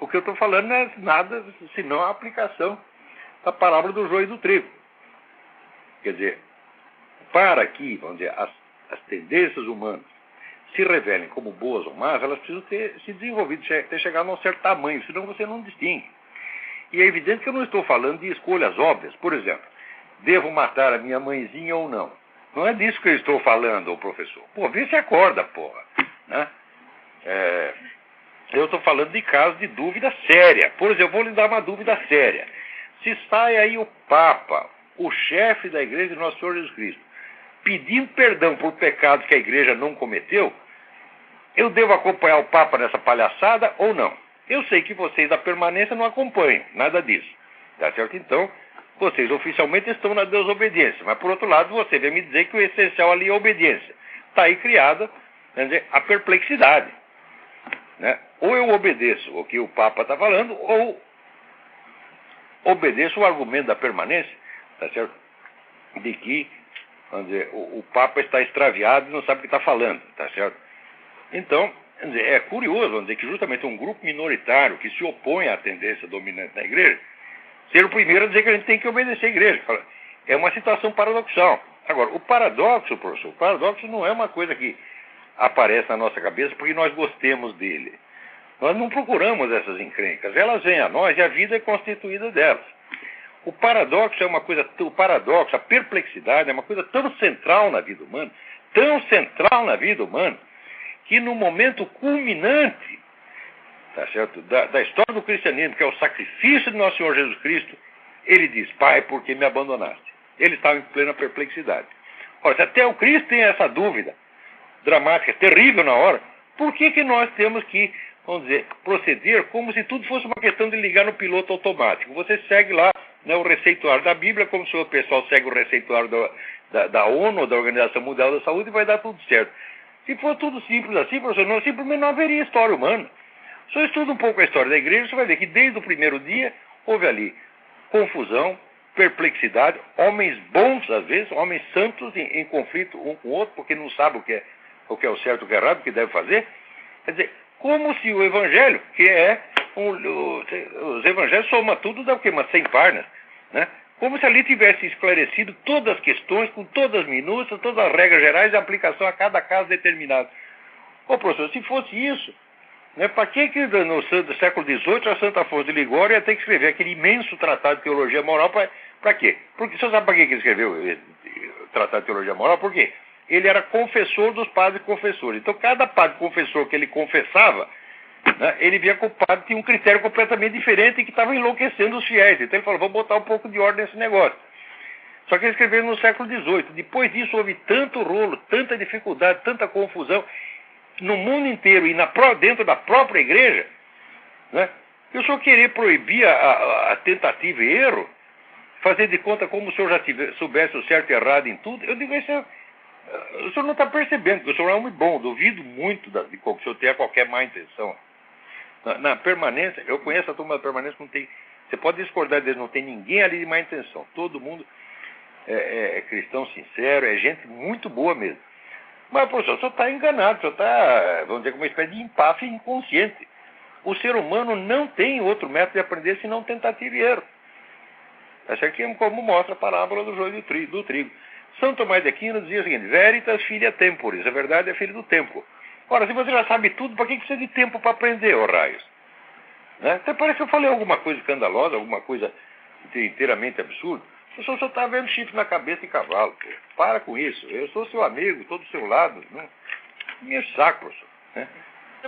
O que eu estou falando não é nada senão a aplicação da parábola do joio e do trigo. Quer dizer, para que, vamos dizer, as tendências humanas se revelem como boas ou más, elas precisam ter se desenvolvido, ter chegado a um certo tamanho, senão você não distingue. E é evidente que eu não estou falando de escolhas óbvias. Por exemplo, devo matar a minha mãezinha ou não? Não é disso que eu estou falando, ô professor. Pô, vê se acorda, porra. Né? Eu estou falando de casos de dúvida séria. Por exemplo, eu vou lhe dar uma dúvida séria. Se sai aí o Papa, o chefe da igreja de Nosso Senhor Jesus Cristo, pedindo perdão por pecados que a igreja não cometeu, eu devo acompanhar o Papa nessa palhaçada ou não? Eu sei que vocês da permanência não acompanham, nada disso. Tá certo? Então, vocês oficialmente estão na desobediência. Mas, por outro lado, você vem me dizer que o essencial ali é a obediência. Está aí criada, quer dizer, a perplexidade. Né? Ou eu obedeço o que o Papa está falando, ou obedeço o argumento da permanência, tá certo? De que, vamos dizer, o Papa está extraviado e não sabe o que está falando, tá certo? Então, quer dizer, é curioso, vamos dizer, que justamente um grupo minoritário que se opõe à tendência dominante da igreja, ser o primeiro a dizer que a gente tem que obedecer a igreja. É uma situação paradoxal. Agora, o paradoxo, professor, o paradoxo não é uma coisa que aparece na nossa cabeça porque nós gostemos dele. Nós não procuramos essas encrencas, elas vêm a nós e a vida é constituída delas. O paradoxo é uma coisa, o paradoxo, a perplexidade é uma coisa tão central na vida humana, que no momento culminante, tá certo, da história do cristianismo, que é o sacrifício de Nosso Senhor Jesus Cristo, ele diz: Pai, por que me abandonaste? Ele estava em plena perplexidade. Ora, se até o Cristo tem essa dúvida dramática, terrível na hora, por que nós temos que, vamos dizer, proceder como se tudo fosse uma questão de ligar no piloto automático? Você segue lá, né, o receituário da Bíblia, como se o pessoal segue o receituário da ONU, ou da Organização Mundial da Saúde, e vai dar tudo certo. Se for tudo simples assim, professor, simplesmente não haveria história humana. Se você estuda um pouco a história da igreja, você vai ver que desde o primeiro dia houve ali confusão, perplexidade, homens bons, às vezes, homens santos em conflito um com o outro, porque não sabem o que é o certo, o que é errado, o que deve fazer. Quer dizer, como se o evangelho, que é os evangelhos somam tudo, dá o quê? Umas 100 páginas, né? Como se ali tivesse esclarecido todas as questões, com todas as minúcias, todas as regras gerais e aplicação a cada caso determinado. Ô, professor, se fosse isso, né, para que no século XVIII a Santa Afonso de Ligório ia ter que escrever aquele imenso tratado de teologia moral? Para quê? Porque você sabe para que ele escreveu o tratado de teologia moral? Por quê? Ele era confessor dos padres confessores. Então, cada padre confessor que ele confessava, né, ele via que o padre tinha um critério completamente diferente e que estava enlouquecendo os fiéis. Então ele falou: vou botar um pouco de ordem nesse negócio. Só que ele escreveu no século XVIII. Depois disso houve tanto rolo, tanta dificuldade, tanta confusão no mundo inteiro e dentro da própria igreja, né, que o senhor querer proibir a tentativa e erro, fazer de conta como o senhor já soubesse o certo e errado em tudo, eu digo: o senhor não está percebendo que o senhor é um homem bom. Duvido muito de que o senhor tenha qualquer má intenção. Na permanência, eu conheço a turma da permanência, não tem, você pode discordar deles, não tem ninguém ali de má intenção. Todo mundo é cristão sincero, é gente muito boa mesmo. Mas, professor, o senhor está enganado, o senhor está, vamos dizer, com uma espécie de empáfia inconsciente. O ser humano não tem outro método de aprender senão tentativa e erro. Essa aqui é como mostra a parábola do joio do trigo. São Tomás de Aquino dizia o seguinte: veritas filia temporis, a verdade é filha do tempo. Ora, se você já sabe tudo, para que precisa de tempo para aprender, ô raios? Né? Até parece que eu falei alguma coisa escandalosa, alguma coisa inteiramente absurda. O senhor só está vendo chifre na cabeça de cavalo. Pô. Para com isso. Eu sou seu amigo, estou do seu lado. Não me enche o saco, professor. Né?